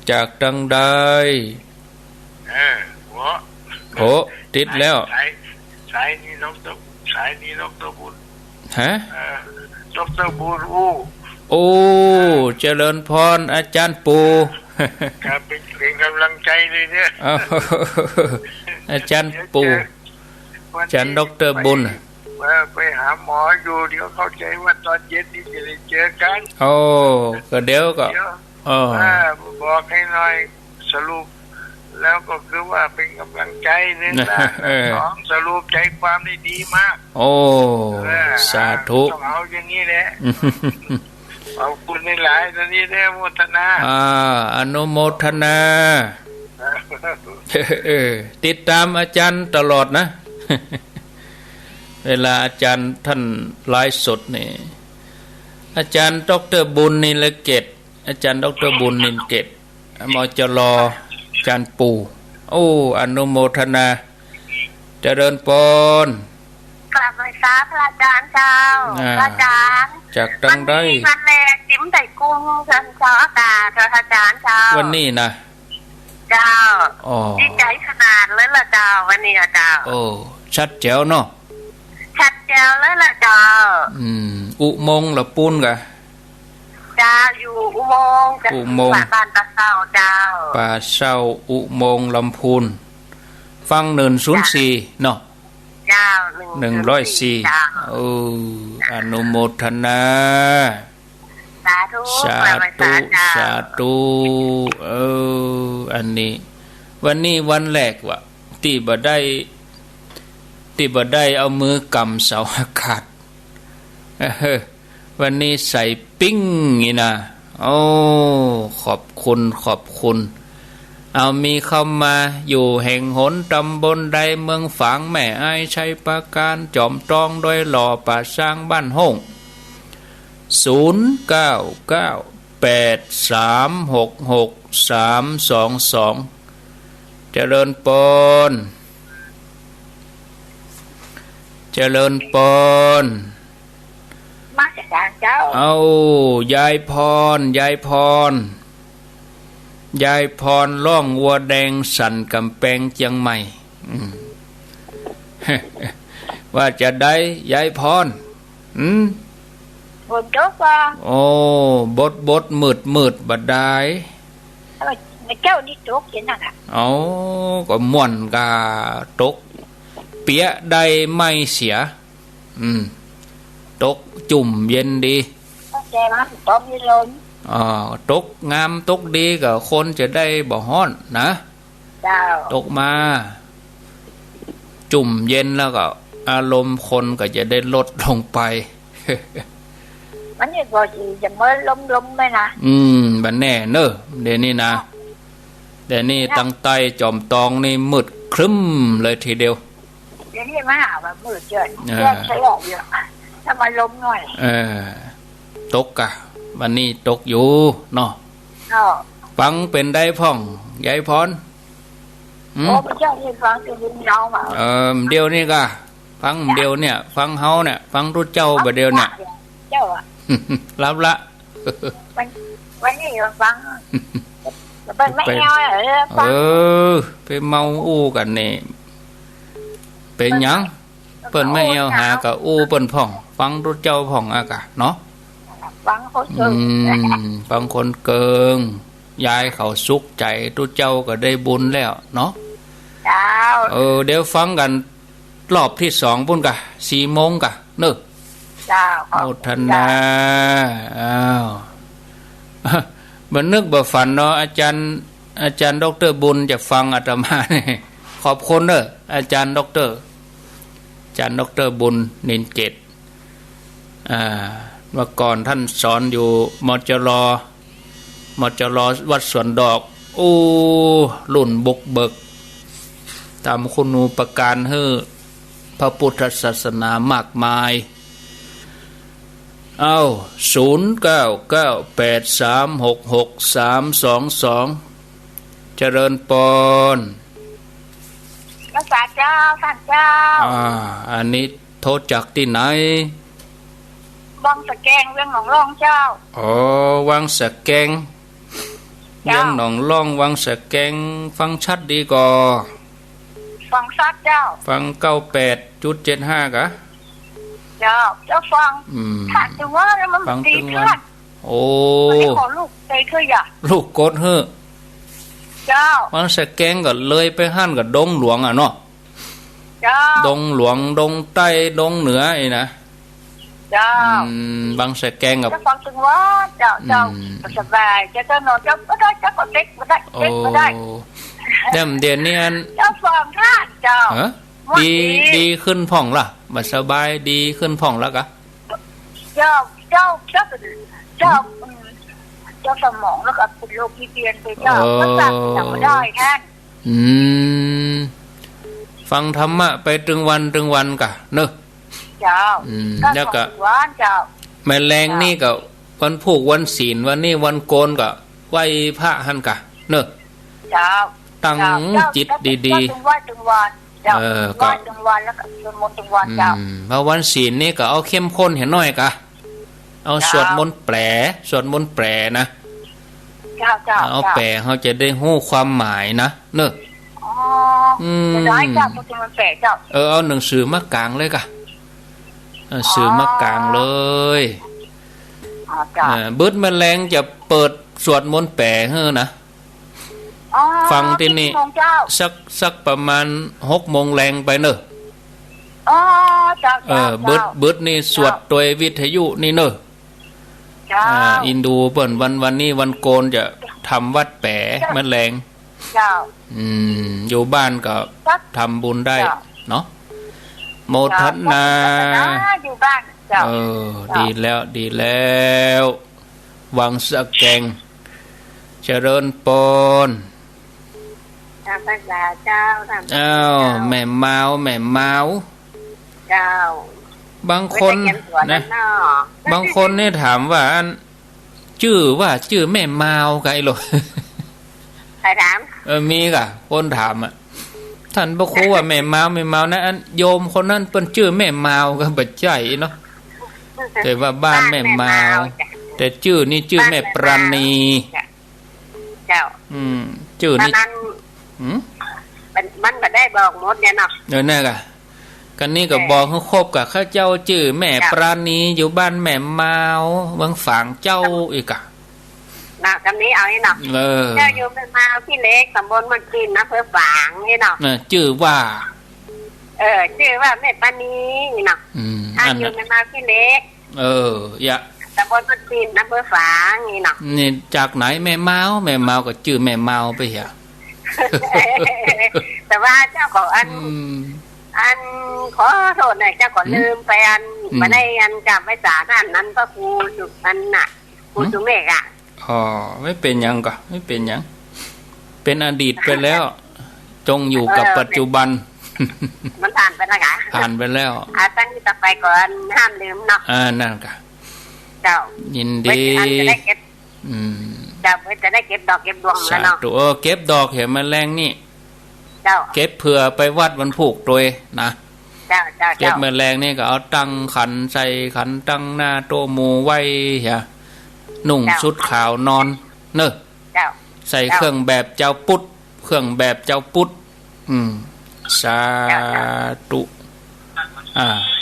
จากตังใดโหติดแล้วสายนี้ดร.บุญฮะดร.บุญโอ้เจริญพรอาจารย์ปูครับเป็นกำลังใจเลยเนี่ยอาจารย์ปูอาจารย์ดร.บุญไปหาหมออยู่เดี๋ยวเข้าใจว่าตอนเย็นนี้จะได้เจอกันก็เดี๋ยวก็บอกให้หน่อยสรุปแล้วก็คือว่าเป็นกำลังใจนึงนะสรุปใจความได้ดีมากสาธุต้องเอาอย่างนี้แหละขอบคุณในหลายตอนนี้ได้โมทนาอนุโมทนาติดตามอาจารย์ตลอดนะเวลาอาจารย์ท่านไลฟ์สดนี่อาจารย์ดร.บุญนินเกตอาจารย์ดร.บุญนินเกตมจร.อาจารย์ปู่อนุโมทนาเจริญปอนกราบไหว้พระอาจารย์เจ้าพระอาจารย์จากตังได้วันแรกจิ้มไก่กุ้งเชิญเจ้าอากาศพระอาจารย์เจ้าวันนี้นะเจ้าดีใจขนาดเลยล่ะเจ้าวันนี้เจ้าชัดแจ๋วเนาะชัดแจ๋วเลยล่ะเจ้าอุโมงค์ละปูนกะจ้าอยู่อุโมงค์บ้านปลาเศร้าเจ้าปลาเศร้าอุโมงค์ลำพูน ฟัง104เนาะเจ้า104อนุโมทนาสาธุสาธุอันนี้วันนี้วันแรกว่ะที่บ่ได้เอามือกำเสาอากาศวันนี้ใส่ปิ้งนี่นะโอ้ขอบคุณเอามีเข้ามาอยู่แห่งหนตำบลใดเมืองฝางแม่อ้ายชัยปราการจอมตรองโดยหล่อป่าสร้างบ้านห้อง0998366322เจริญปนมาจากการเจ้าเอายายพรล่องวัวแดงสั่นกำแพงเชียงใหม่ว่าจะได้ยายพรบนโต๊ะว่าโอ้บดมืดบัดได้เจ้านี่โต๊ะเห็นน่ะเอาก็ม่วนกาตกเปียได้ไม่เสียตกจุ่มเย็นดีแกมาต้มยี่ลมตกงามตกดีกับคนจะได้บ่ฮ้อนนะตกมาจุ่มเย็นแล้วก็อารมณ์คนก็จะได้ลดลงไปมันนี่ก็จะเมื่อลมไหมนะบันแน่เนอะเดี๋ยวนี้นะเดี๋ยวนี้ตั้งใต้จอมตองนี่มืดครึ้มเลยทีเดียวเดี๋ยวนี้มาหาแบบมืดเจิดใช้หลอกเยอะถ้ามันลมหน่อยตกกะวันนี้ตกอยู่เนาะฟังเป็นได้พ่องยายพรโอ้พระเจ้าที่ฟังจะบุญยาวมาเดียวนี่กะฟังเดียวเนี่ยฟังเฮาเนี่ยฟังรู้เจ้าบ่เดียวเนี่ยเจ้ารับละวันนี้ฟังเป็นไม่เงาไปเมาอู้กันนี่เป็นหยังเปิ้นไม่เอวหากับอู้เปิ้นพ่องฟังรู้เจ้าพ่องอากะเนาะฟังคนเกิงฟังคนเกิงยายเขาสุขใจรู้เจ้าก็ได้บุญแล้วเนาะเดี๋ยวฟังกันรอบที่2พุ่นกะ4 โมงกะเนอะโมทนาบ่นึกบ่ฝันเนาะอาจารย์ดร.บุญจะฟังอาตมาเนี่ยขอบคุณเด้ออาจารย์ดร.บุญนินเกตเมื่อก่อนท่านสอนอยู่มจรวัดสวนดอกรุ่นบุกเบิกตามคุณูปการให้พระพุทธศาสนามากมาย0998366322เจริญปนพระสาเจ้าท่านเจ้าอันนี้โทษจากที่ไหนวังสะแกงเรื่องหนองร่องเจ้าวังสะแกงเรื่องหนองร่องวังสะแกงฟังชัดดีก่อฟังชัดเจ้าฟัง 98.75 กะเจ้าฟังถามจังว่าแล้วมันดีเพื่อนขอลูกใจเธออย่าลูกกดเฮ้อเจ้าวังสะแกงก็เลยไปหั่นกับดงหลวงเนาะเจ้าดงหลวงดงใต้ดงเหนือไอ้นะเจ้าวังสะแกงกับจะฟังจังว่าเจ้าสบายจะนอนจะก็ได้จะก็เล็กไม่ได้เดี๋ยวนี้เจ้าฟังท่านเจ้าดีขึ้นพ่องล่ะบัดสบายดีขึ้นพ่องแล้วกะเจ้าสมองแล้วก็เป็นโรคที่เปลี่ยนไปเจ้าก็สั่งจำไม่ได้ท่านฟังธรรมะไปถึงวันกะเนอะเจ้าแล้วก็วันเจ้าแม่แรงนี่ก็วันผูกวันศีลวันนี้วันโกนก็ไหว้พระหันกะเนอะเจ้าตั้งจิตดีๆไหว้ถึงวันก็ถึงวันแล้วก็สวดมนต์ถึงวันเจ้าเพราะวันศีลนี่ก็เอาเข้มข้นเห็นหน่อยกะเอาสวดมนต์แปลนะเอาแปลเขาจะได้ฮู้ความหมายนะเนอะจะได้เจ้ามันแปลเจ้าเอาหนังสือมากลางเลยกะสื่อมากลางเลยบึ้ดแมลงจะเปิดสวดมนต์แปลเฮ้อนะ อ๋อ ฟังที่นี่ กี่โมงเจ้า สักประมาณ6 โมงแรงไปเนอะ อ๋อเจ้าเจ้า บึดนี่สวดโดยวิทยุนี่เนอะ เจ้า อินดูเปิ้นวันนี้วันโกนจะทำวัดแปะแมลง เจ้า อยู่บ้านก็ทำบุญได้เนาะโมทัศนา อยู่บ้านเจ้า ดีแล้ววังสะแกงเจริญปน ทำภาษาเจ้าแม่เมาเจ้าบางคนนะบางคนเนี่ยถามว่าชื่อแม่เมาไงหรอ ใครถามมีกะคนถามท่านพระครูว่าแม่เมานะอันโยมคนนั้นเป็นชื่อแม่เมาก็บัดใจเนาะแต่ว่าบ้านแม่เมาแต่ชื่อนี่ชื่อแม่ปราณีเจ้าชื่อนี่มันก็ได้บอกหมดเนี่ยเนาะนั่นกะกันนี่ก็บอกเขาครบกับข้าเจ้าชื่อแม่ปราณีอยู่บ้านแม่เมาบางฝางเจ้าอีกอะนะคำนี้เอาให้เนาะเจ้าอยู่แม่เมาที่เล็กตำบลมันกินนะเพื่อฝางนี่เนาะชื่อว่าชื่อว่าแม่ปราณีนี่เนาะอยู่แม่เมาที่เล็กอย่าตำบลมันกินนะเพื่อฝางนี่เนาะนี่จากไหนแม่เมาก็ชื่อแม่เมาไปเหรอ แต่ว่าเจ้าของอันขอโทษหน่อยเจ้าก็ลืมไปมาได้จำไว้สาท่านนั้นก็ครูสุอันน่ะครูสุเมฆไม่เป็นยังก็ไม่เป็นยังเป็นอดีตไปแล้วจงอยู่กับปัจจุบันมันผ่านไปแล้วค่ะผ่านไปแล้วตั้งที่ต่อไปก่อนห้ามลืมเนาะนั่นค่ะเจ้ายินดีจะได้เก็บดอกเก็บดวงแล้วเนาะเก็บดอกเห็นแมลงนี่เจ้าเก็บเผื่อไปวัดวันผูกโดยนะเจ้าเก็บแมลงนี่ก็เอาตั้งขันใส่ขันตั้งหน้าโตหมู่ไว้เหรอนุ่งชุดขาวนอนเนอะใส่เครื่องแบบเจ้าพุทธสาธุ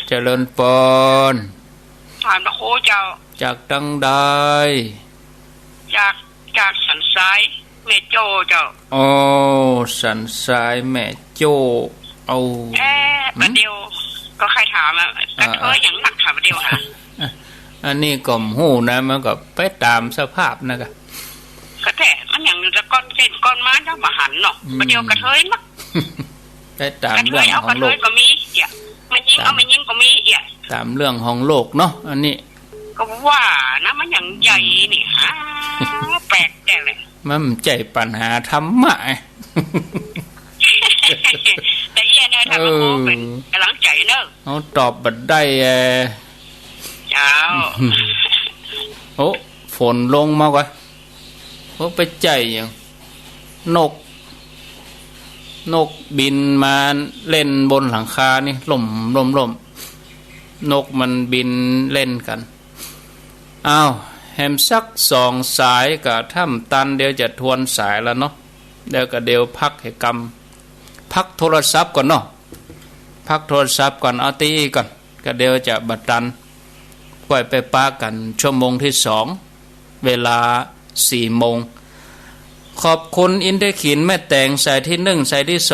เจริญปนผ่านพระโคเจ้าจากตังใดจากสันทรายแม่โจ้เจ้าสันทรายแม่โจ้ประเดี๋ยวก็ใครถามกระเทยอย่างหนักถามประเดี๋ยวค่ะอันนี้ก็หูนะมันก็ไปตามสภาพนะกะกระแทกมันอย่างจะก้อนเส้นก้อนม้าเจ้ามาหันเนาะประเดี๋ยวกระเทยมักไปตามเรื่องของโลกก็มีมันยิงเอามันยิงก็มีตามเรื่องของโลกเนาะอันนี้ก็ว่านะมันอย่างใหญ่นี่ฮะแปลกแต่เลยมันใจปัญหาธรรมะแต่เนี่ยทำให้ผมเป็นกำลังใจเนอะเขาตอบบัดได้เจ้าฝนลงมากว่าไปใจอย่างนกบินมาเล่นบนหลังคานี่ล่มนกมันบินเล่นกันแฮมสัก2 สายกับถ้ำตันเดี๋ยวจะทวนสายแล้วเนาะเดี๋ยวพักให้กำพักโทรศัพท์ก่อนเนาะพักโทรศัพท์ก่อนเอาตีก่อนก็เดี๋ยวจะบัดตันก่อยไปปากันชั่วโมงที่2เวลา4 โมงขอบคุณอินเทอร์ขินแม่แตงสายที่1สายที่2